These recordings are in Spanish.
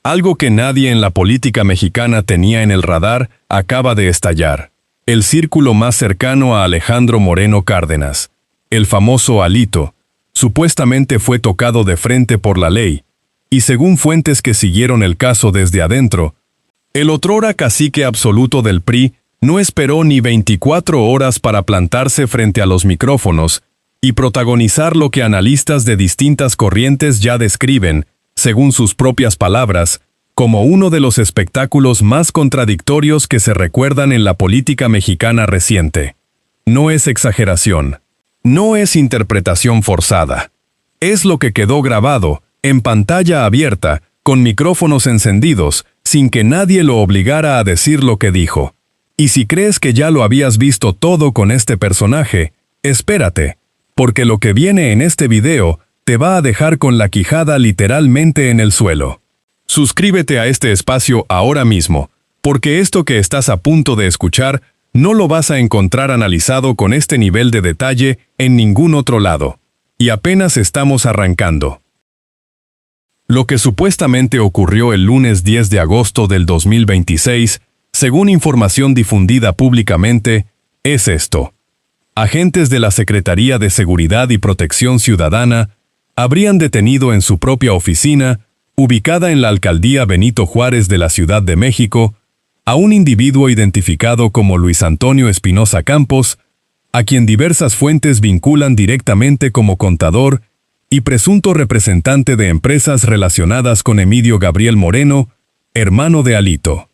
Algo que nadie en la política mexicana tenía en el radar acaba de estallar. El círculo más cercano a Alejandro Moreno Cárdenas, el famoso Alito, supuestamente fue tocado de frente por la ley, y según fuentes que siguieron el caso desde adentro, el otrora cacique absoluto del PRI no esperó ni 24 horas para plantarse frente a los micrófonos y protagonizar lo que analistas de distintas corrientes ya describen, según sus propias palabras, como uno de los espectáculos más contradictorios que se recuerdan en la política mexicana reciente. No es exageración. No es interpretación forzada. Es lo que quedó grabado, en pantalla abierta, con micrófonos encendidos, sin que nadie lo obligara a decir lo que dijo. Y si crees que ya lo habías visto todo con este personaje, espérate, porque lo que viene en este video te va a dejar con la quijada literalmente en el suelo. Suscríbete a este espacio ahora mismo, porque esto que estás a punto de escuchar no lo vas a encontrar analizado con este nivel de detalle en ningún otro lado. Y apenas estamos arrancando. Lo que supuestamente ocurrió el lunes 10 de agosto del 2026, según información difundida públicamente, es esto. Agentes de la Secretaría de Seguridad y Protección Ciudadana habrían detenido en su propia oficina, ubicada en la alcaldía Benito Juárez de la Ciudad de México, a un individuo identificado como Luis Antonio Espinosa Campos, a quien diversas fuentes vinculan directamente como contador y presunto representante de empresas relacionadas con Emilio Gabriel Moreno, hermano de Alito.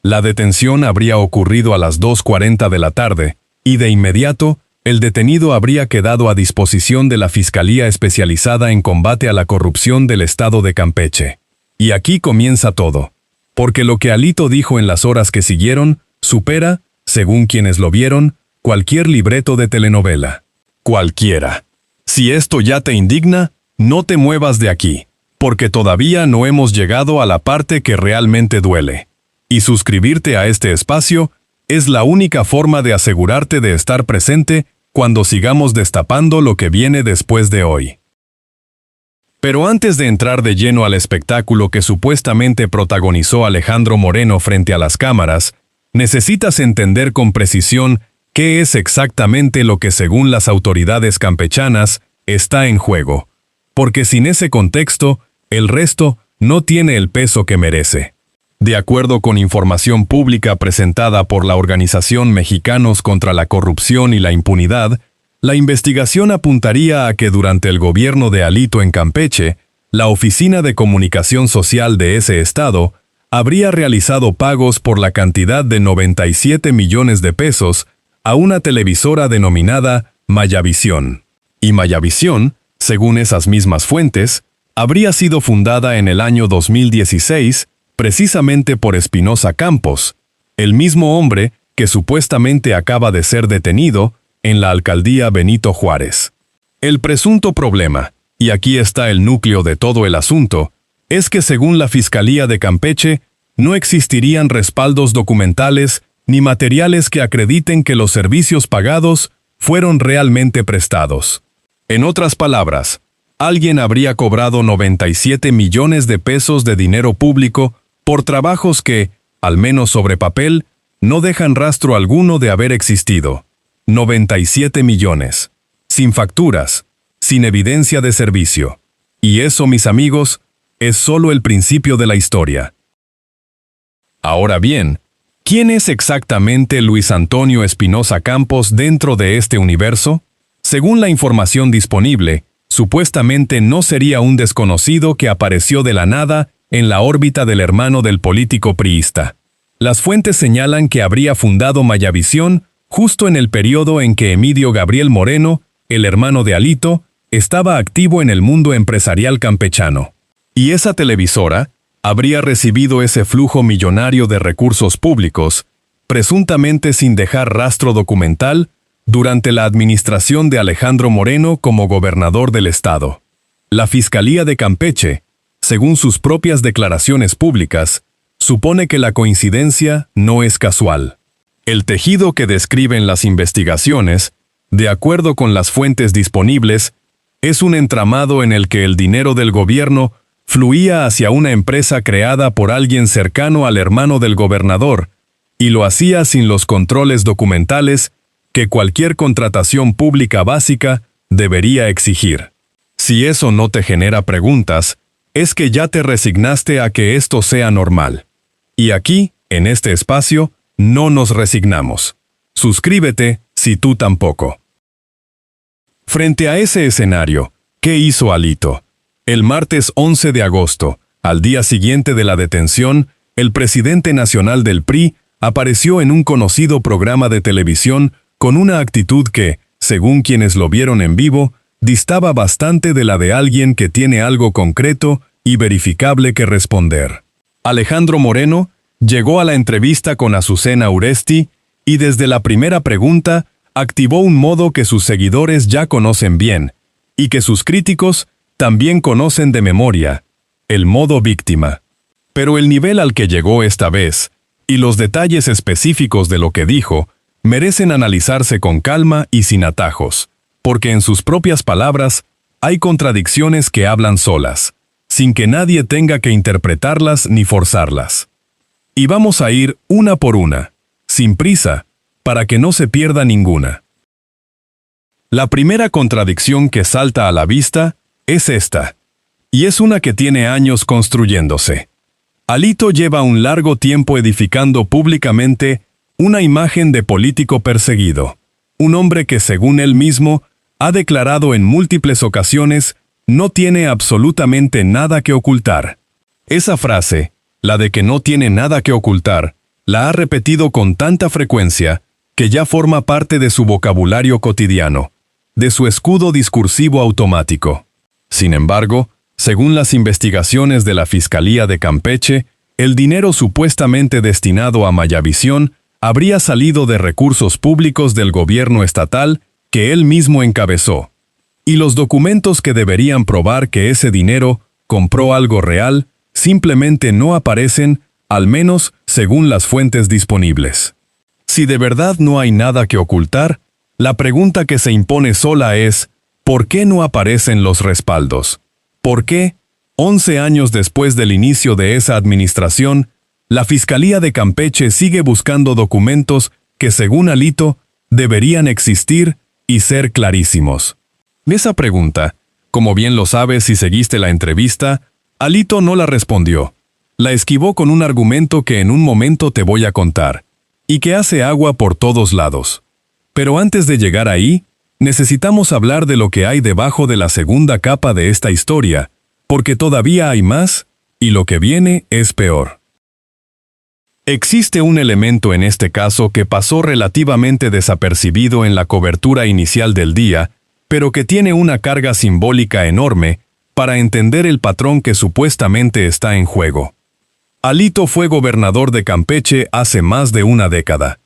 La detención habría ocurrido a las 2:40 de la tarde, y de inmediato, el detenido habría quedado a disposición de la Fiscalía Especializada en Combate a la Corrupción del Estado de Campeche. Y aquí comienza todo. Porque lo que Alito dijo en las horas que siguieron, supera, según quienes lo vieron, cualquier libreto de telenovela. Cualquiera. Si esto ya te indigna, no te muevas de aquí, porque todavía no hemos llegado a la parte que realmente duele. Y suscribirte a este espacio es la única forma de asegurarte de estar presente cuando sigamos destapando lo que viene después de hoy. Pero antes de entrar de lleno al espectáculo que supuestamente protagonizó Alejandro Moreno frente a las cámaras, necesitas entender con precisión qué es exactamente lo que según las autoridades campechanas está en juego, porque sin ese contexto, el resto no tiene el peso que merece. De acuerdo con información pública presentada por la organización Mexicanos contra la Corrupción y la Impunidad, la investigación apuntaría a que durante el gobierno de Alito en Campeche, la Oficina de Comunicación Social de ese estado habría realizado pagos por la cantidad de 97 millones de pesos a una televisora denominada Mayavisión. Y Mayavisión, según esas mismas fuentes, habría sido fundada en el año 2016 precisamente por Espinosa Campos, el mismo hombre que supuestamente acaba de ser detenido en la alcaldía Benito Juárez. El presunto problema, y aquí está el núcleo de todo el asunto, es que según la Fiscalía de Campeche, no existirían respaldos documentales ni materiales que acrediten que los servicios pagados fueron realmente prestados. En otras palabras, alguien habría cobrado 97 millones de pesos de dinero público por trabajos que, al menos sobre papel, no dejan rastro alguno de haber existido. 97 millones. Sin facturas, sin evidencia de servicio. Y eso, mis amigos, es solo el principio de la historia. Ahora bien, ¿quién es exactamente Luis Antonio Espinosa Campos dentro de este universo? Según la información disponible, supuestamente no sería un desconocido que apareció de la nada en la órbita del hermano del político priista. Las fuentes señalan que habría fundado Mayavisión justo en el periodo en que Emilio Gabriel Moreno, el hermano de Alito, estaba activo en el mundo empresarial campechano. Y esa televisora habría recibido ese flujo millonario de recursos públicos, presuntamente sin dejar rastro documental, durante la administración de Alejandro Moreno como gobernador del estado. La Fiscalía de Campeche, según sus propias declaraciones públicas, supone que la coincidencia no es casual. El tejido que describen las investigaciones, de acuerdo con las fuentes disponibles, es un entramado en el que el dinero del gobierno fluía hacia una empresa creada por alguien cercano al hermano del gobernador, y lo hacía sin los controles documentales que cualquier contratación pública básica debería exigir. Si eso no te genera preguntas, es que ya te resignaste a que esto sea normal. Y aquí, en este espacio, no nos resignamos. Suscríbete si tú tampoco. Frente a ese escenario, ¿qué hizo Alito? El martes 11 de agosto, al día siguiente de la detención, el presidente nacional del PRI apareció en un conocido programa de televisión con una actitud que, según quienes lo vieron en vivo, distaba bastante de la de alguien que tiene algo concreto y verificable que responder. Alejandro Moreno llegó a la entrevista con Azucena Uresti y desde la primera pregunta activó un modo que sus seguidores ya conocen bien y que sus críticos también conocen de memoria, el modo víctima. Pero el nivel al que llegó esta vez y los detalles específicos de lo que dijo merecen analizarse con calma y sin atajos, porque en sus propias palabras hay contradicciones que hablan solas, sin que nadie tenga que interpretarlas ni forzarlas. Y vamos a ir una por una, sin prisa, para que no se pierda ninguna. La primera contradicción que salta a la vista es esta, y es una que tiene años construyéndose. Alito lleva un largo tiempo edificando públicamente una imagen de político perseguido, un hombre que, según él mismo, ha declarado en múltiples ocasiones no tiene absolutamente nada que ocultar. Esa frase, la de que no tiene nada que ocultar, la ha repetido con tanta frecuencia que ya forma parte de su vocabulario cotidiano, de su escudo discursivo automático. Sin embargo, según las investigaciones de la Fiscalía de Campeche, el dinero supuestamente destinado a Mayavisión habría salido de recursos públicos del gobierno estatal que él mismo encabezó. Y los documentos que deberían probar que ese dinero compró algo real simplemente no aparecen, al menos según las fuentes disponibles. Si de verdad no hay nada que ocultar, la pregunta que se impone sola es, ¿por qué no aparecen los respaldos? ¿Por qué, 11 años después del inicio de esa administración, la Fiscalía de Campeche sigue buscando documentos que, según Alito, deberían existir y ser clarísimos? Esa pregunta, como bien lo sabes si seguiste la entrevista, Alito no la respondió. La esquivó con un argumento que en un momento te voy a contar, y que hace agua por todos lados. Pero antes de llegar ahí, necesitamos hablar de lo que hay debajo de la segunda capa de esta historia, porque todavía hay más, y lo que viene es peor. Existe un elemento en este caso que pasó relativamente desapercibido en la cobertura inicial del día, pero que tiene una carga simbólica enorme para entender el patrón que supuestamente está en juego. Alito fue gobernador de Campeche hace más de una década.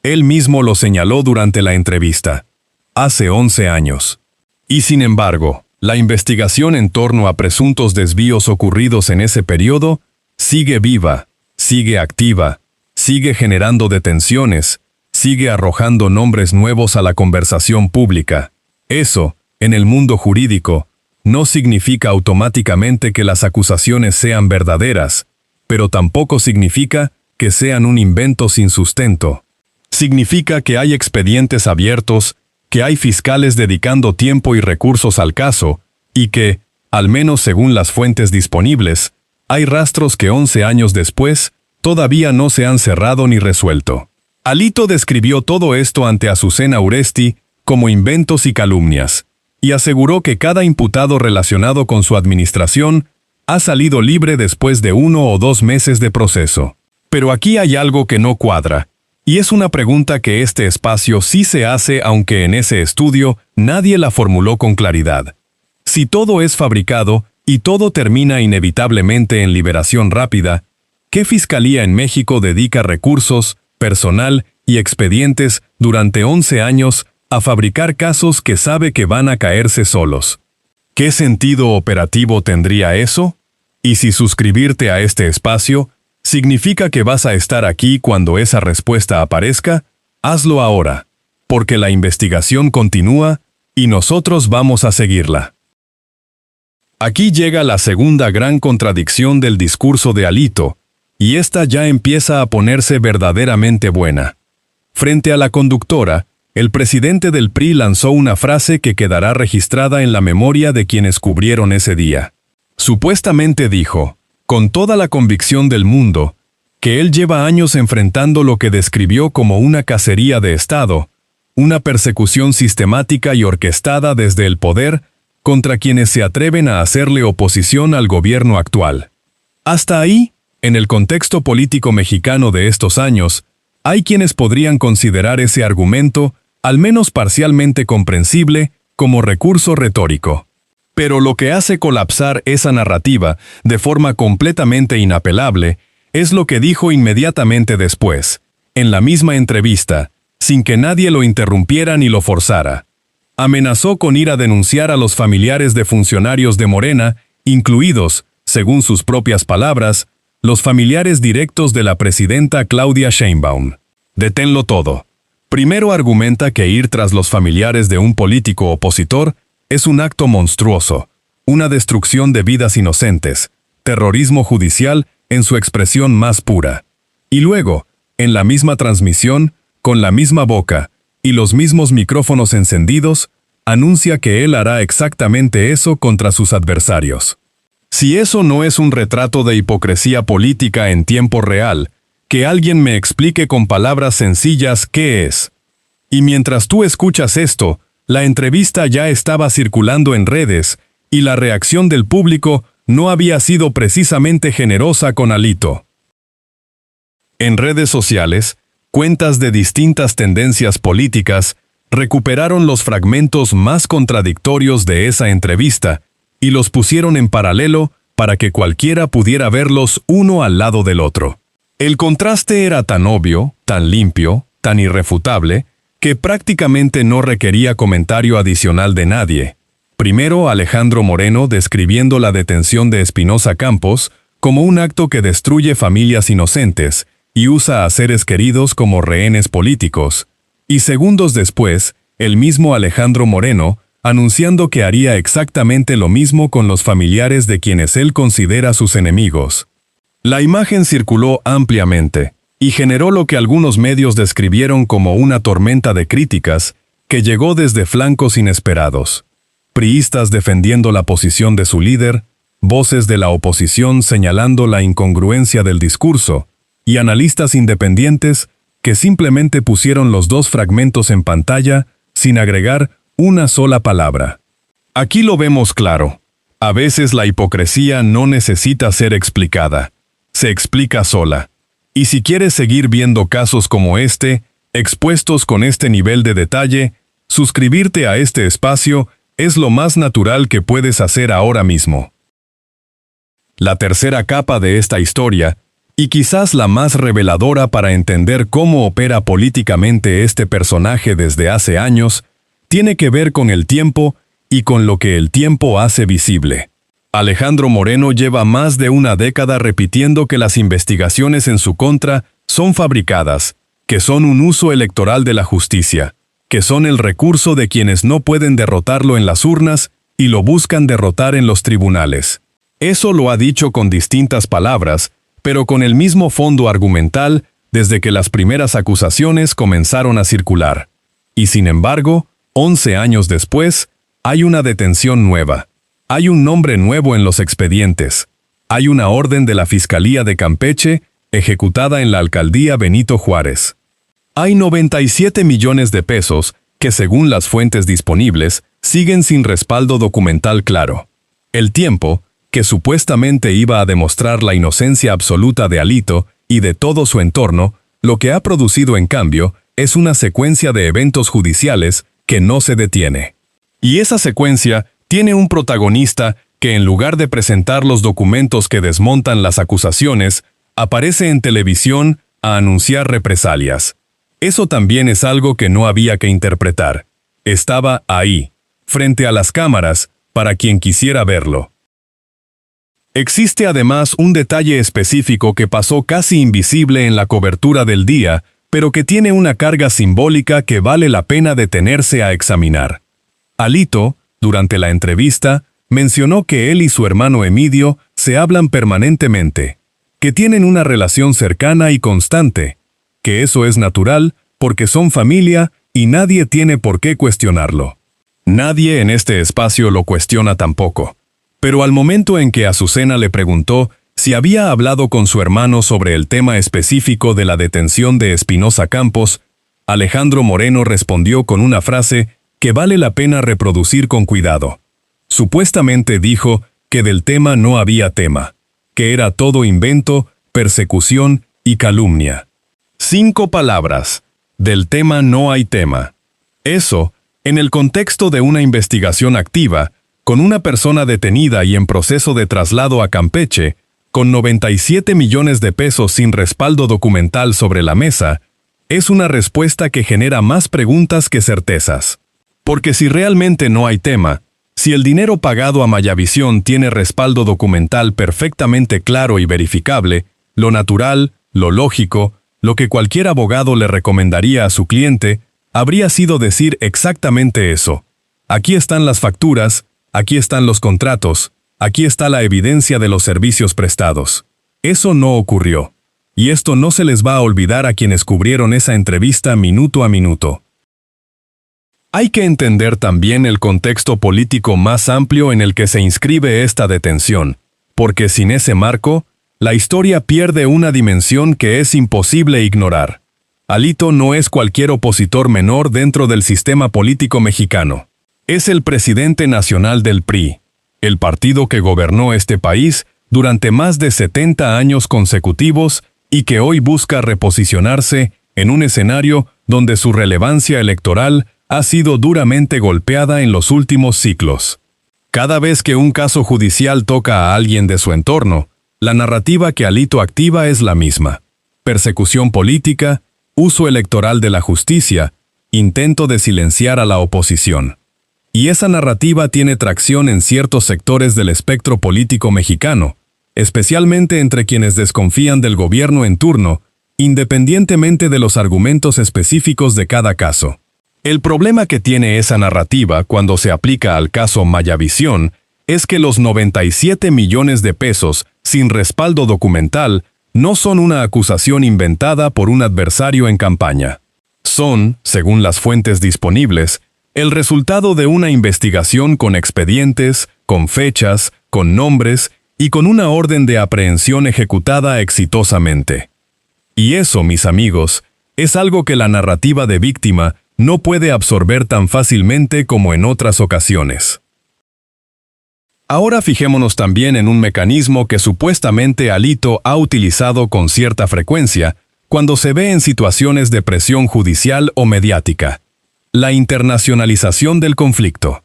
Él mismo lo señaló durante la entrevista. Hace 11 años. Y sin embargo, la investigación en torno a presuntos desvíos ocurridos en ese periodo sigue viva, sigue activa, sigue generando detenciones, sigue arrojando nombres nuevos a la conversación pública. Eso, en el mundo jurídico, no significa automáticamente que las acusaciones sean verdaderas, pero tampoco significa que sean un invento sin sustento. Significa que hay expedientes abiertos, que hay fiscales dedicando tiempo y recursos al caso, y que, al menos según las fuentes disponibles, hay rastros que 11 años después todavía no se han cerrado ni resuelto. Alito describió todo esto ante Azucena Uresti como inventos y calumnias, y aseguró que cada imputado relacionado con su administración ha salido libre después de 1 o 2 meses de proceso. Pero aquí hay algo que no cuadra, y es una pregunta que este espacio sí se hace aunque en ese estudio nadie la formuló con claridad. Si todo es fabricado y todo termina inevitablemente en liberación rápida, ¿qué fiscalía en México dedica recursos, personal y expedientes durante 11 años a fabricar casos que sabe que van a caerse solos? ¿Qué sentido operativo tendría eso? Y si suscribirte a este espacio significa que vas a estar aquí cuando esa respuesta aparezca, hazlo ahora, porque la investigación continúa y nosotros vamos a seguirla. Aquí llega la segunda gran contradicción del discurso de Alito, y esta ya empieza a ponerse verdaderamente buena. Frente a la conductora, el presidente del PRI lanzó una frase que quedará registrada en la memoria de quienes cubrieron ese día. Supuestamente dijo, con toda la convicción del mundo, que él lleva años enfrentando lo que describió como una cacería de Estado, una persecución sistemática y orquestada desde el poder contra quienes se atreven a hacerle oposición al gobierno actual. Hasta ahí, en el contexto político mexicano de estos años, hay quienes podrían considerar ese argumento, al menos parcialmente comprensible, como recurso retórico. Pero lo que hace colapsar esa narrativa de forma completamente inapelable es lo que dijo inmediatamente después, en la misma entrevista, sin que nadie lo interrumpiera ni lo forzara. Amenazó con ir a denunciar a los familiares de funcionarios de Morena, incluidos, según sus propias palabras, los familiares directos de la presidenta Claudia Sheinbaum. Deténlo todo. Primero argumenta que ir tras los familiares de un político opositor es un acto monstruoso, una destrucción de vidas inocentes, terrorismo judicial en su expresión más pura. Y luego, en la misma transmisión, con la misma boca y los mismos micrófonos encendidos, anuncia que él hará exactamente eso contra sus adversarios. Si eso no es un retrato de hipocresía política en tiempo real, que alguien me explique con palabras sencillas qué es. Y mientras tú escuchas esto, la entrevista ya estaba circulando en redes, y la reacción del público no había sido precisamente generosa con Alito. En redes sociales, cuentas de distintas tendencias políticas recuperaron los fragmentos más contradictorios de esa entrevista y los pusieron en paralelo para que cualquiera pudiera verlos uno al lado del otro. El contraste era tan obvio, tan limpio, tan irrefutable, que prácticamente no requería comentario adicional de nadie. Primero Alejandro Moreno describiendo la detención de Espinosa Campos como un acto que destruye familias inocentes y usa a seres queridos como rehenes políticos. Y segundos después, el mismo Alejandro Moreno anunciando que haría exactamente lo mismo con los familiares de quienes él considera sus enemigos. La imagen circuló ampliamente y generó lo que algunos medios describieron como una tormenta de críticas que llegó desde flancos inesperados. Priistas defendiendo la posición de su líder, voces de la oposición señalando la incongruencia del discurso, y analistas independientes que simplemente pusieron los dos fragmentos en pantalla sin agregar una sola palabra. Aquí lo vemos claro. A veces la hipocresía no necesita ser explicada. Se explica sola. Y si quieres seguir viendo casos como este, expuestos con este nivel de detalle, suscribirte a este espacio es lo más natural que puedes hacer ahora mismo. La tercera capa de esta historia, y quizás la más reveladora para entender cómo opera políticamente este personaje desde hace años, tiene que ver con el tiempo y con lo que el tiempo hace visible. Alejandro Moreno lleva más de una década repitiendo que las investigaciones en su contra son fabricadas, que son un uso electoral de la justicia, que son el recurso de quienes no pueden derrotarlo en las urnas y lo buscan derrotar en los tribunales. Eso lo ha dicho con distintas palabras, pero con el mismo fondo argumental desde que las primeras acusaciones comenzaron a circular. Y sin embargo, 11 años después, hay una detención nueva. Hay un nombre nuevo en los expedientes. Hay una orden de la Fiscalía de Campeche ejecutada en la alcaldía Benito Juárez. Hay 97 millones de pesos que, según las fuentes disponibles, siguen sin respaldo documental claro. El tiempo, que supuestamente iba a demostrar la inocencia absoluta de Alito y de todo su entorno, lo que ha producido en cambio es una secuencia de eventos judiciales que no se detiene. Y esa secuencia tiene un protagonista que en lugar de presentar los documentos que desmontan las acusaciones, aparece en televisión a anunciar represalias. Eso también es algo que no había que interpretar. Estaba ahí, frente a las cámaras, para quien quisiera verlo. Existe además un detalle específico que pasó casi invisible en la cobertura del día, pero que tiene una carga simbólica que vale la pena detenerse a examinar. Alito, durante la entrevista, Mencionó que él y su hermano Emidio se hablan permanentemente, que tienen una relación cercana y constante, que eso es natural porque son familia y nadie tiene por qué cuestionarlo. Nadie en este espacio lo cuestiona tampoco. Pero al momento en que Azucena le preguntó si había hablado con su hermano sobre el tema específico de la detención de Espinosa Campos, Alejandro Moreno respondió con una frase que vale la pena reproducir con cuidado. Supuestamente dijo que del tema no había tema, que era todo invento, persecución y calumnia. 5 palabras. Del tema no hay tema. Eso, en el contexto de una investigación activa, con una persona detenida y en proceso de traslado a Campeche, con 97 millones de pesos sin respaldo documental sobre la mesa, es una respuesta que genera más preguntas que certezas. Porque si realmente no hay tema, si el dinero pagado a Mayavisión tiene respaldo documental perfectamente claro y verificable, lo natural, lo lógico, lo que cualquier abogado le recomendaría a su cliente, habría sido decir exactamente eso. Aquí están las facturas, aquí están los contratos, aquí está la evidencia de los servicios prestados. Eso no ocurrió. Y esto no se les va a olvidar a quienes cubrieron esa entrevista minuto a minuto. Hay que entender también el contexto político más amplio en el que se inscribe esta detención, porque sin ese marco, la historia pierde una dimensión que es imposible ignorar. Alito no es cualquier opositor menor dentro del sistema político mexicano. Es el presidente nacional del PRI, el partido que gobernó este país durante más de 70 años consecutivos y que hoy busca reposicionarse en un escenario donde su relevancia electoral ha sido duramente golpeada en los últimos ciclos. Cada vez que un caso judicial toca a alguien de su entorno, la narrativa que Alito activa es la misma: persecución política, uso electoral de la justicia, intento de silenciar a la oposición. Y esa narrativa tiene tracción en ciertos sectores del espectro político mexicano, especialmente entre quienes desconfían del gobierno en turno, independientemente de los argumentos específicos de cada caso. El problema que tiene esa narrativa cuando se aplica al caso Mayavisión es que los 97 millones de pesos sin respaldo documental no son una acusación inventada por un adversario en campaña. Son, según las fuentes disponibles, el resultado de una investigación con expedientes, con fechas, con nombres y con una orden de aprehensión ejecutada exitosamente. Y eso, mis amigos, es algo que la narrativa de víctima no puede absorber tan fácilmente como en otras ocasiones. Ahora fijémonos también en un mecanismo que supuestamente Alito ha utilizado con cierta frecuencia cuando se ve en situaciones de presión judicial o mediática: la internacionalización del conflicto.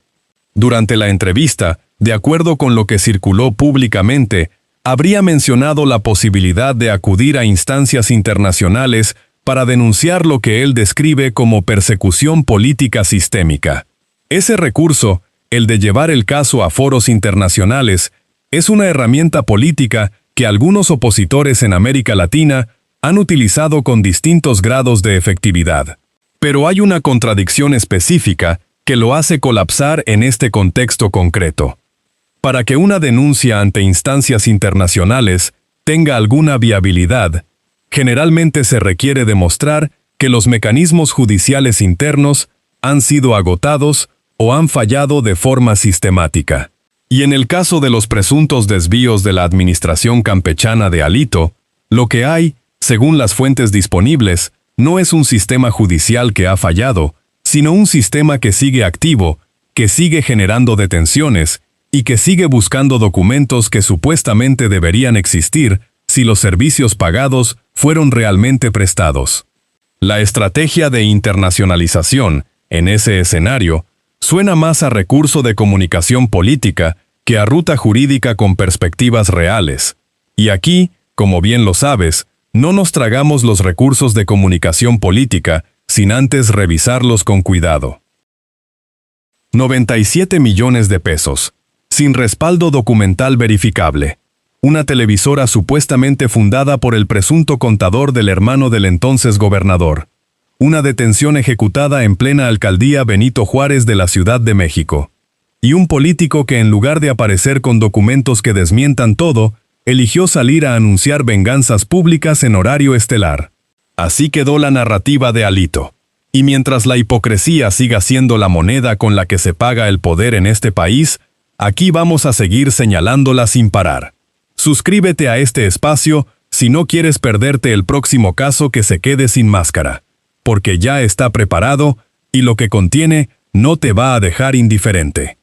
Durante la entrevista, de acuerdo con lo que circuló públicamente, habría mencionado la posibilidad de acudir a instancias internacionales para denunciar lo que él describe como persecución política sistémica. Ese recurso, el de llevar el caso a foros internacionales, es una herramienta política que algunos opositores en América Latina han utilizado con distintos grados de efectividad. Pero hay una contradicción específica que lo hace colapsar en este contexto concreto. Para que una denuncia ante instancias internacionales tenga alguna viabilidad, generalmente se requiere demostrar que los mecanismos judiciales internos han sido agotados o han fallado de forma sistemática. Y en el caso de los presuntos desvíos de la administración campechana de Alito, lo que hay, según las fuentes disponibles, no es un sistema judicial que ha fallado, sino un sistema que sigue activo, que sigue generando detenciones y que sigue buscando documentos que supuestamente deberían existir si los servicios pagados fueron realmente prestados. La estrategia de internacionalización, en ese escenario, suena más a recurso de comunicación política que a ruta jurídica con perspectivas reales. Y aquí, como bien lo sabes, no nos tragamos los recursos de comunicación política sin antes revisarlos con cuidado. 97 millones de pesos, sin respaldo documental verificable. Una televisora supuestamente fundada por el presunto contador del hermano del entonces gobernador. Una detención ejecutada en plena alcaldía Benito Juárez de la Ciudad de México. y un político que en lugar de aparecer con documentos que desmientan todo, eligió salir a anunciar venganzas públicas en horario estelar. Así quedó la narrativa de Alito. Y mientras la hipocresía siga siendo la moneda con la que se paga el poder en este país, aquí vamos a seguir señalándola sin parar. Suscríbete a este espacio si no quieres perderte el próximo caso que se quede sin máscara, porque ya está preparado y lo que contiene no te va a dejar indiferente.